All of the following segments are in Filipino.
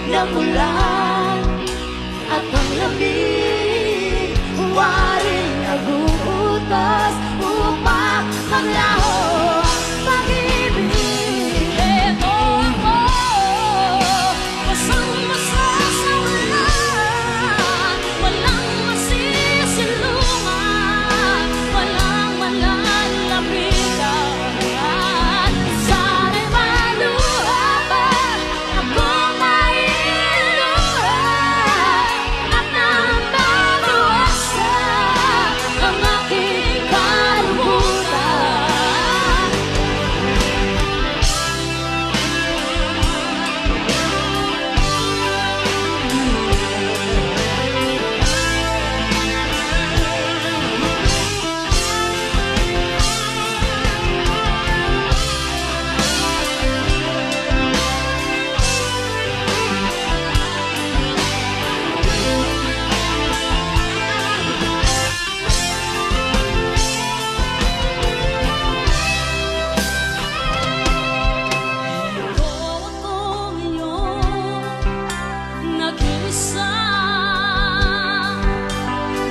ng ulan at ang lamig, huwaring naguutos upang maglaho ang pag-ibig. Eto ako, basang-basa sa ulan, walang masisilungan, walang malalapitan. Sana'y maluha pa akong mailuhan at nababawasan ang aking kalungkutan.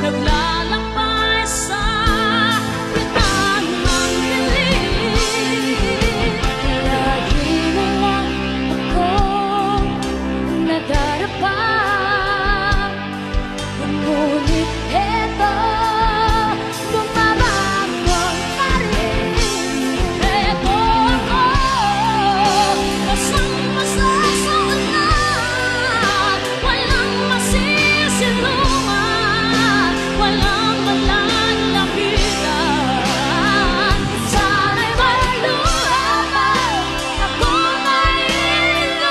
Naglalakbay sa litan ng dilim. Lagi na lang akong nadarapa, ngunit eto bumabangon pa rin. Eto ako, basang-basa sa ulan, walang masisilungan, walang malalapitan. Sana'y maluha pa akong mailuhan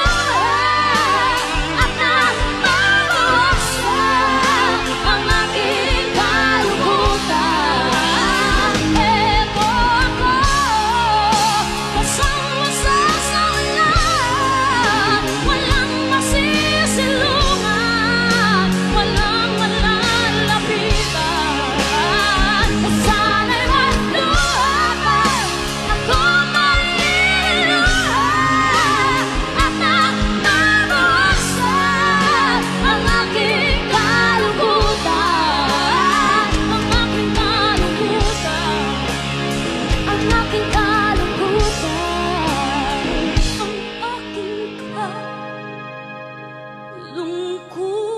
at nababawasan ang aking kalungkutan. Eto ako, basang-basa sa ulan, walang masisilungan, walang malalapitan. Sana'y maluha pa akong mailuhan at nababawasan ang aking kalungkutan. Ang aking kalungkutan, ang aking kalungkutan, ang aking kalungkutan.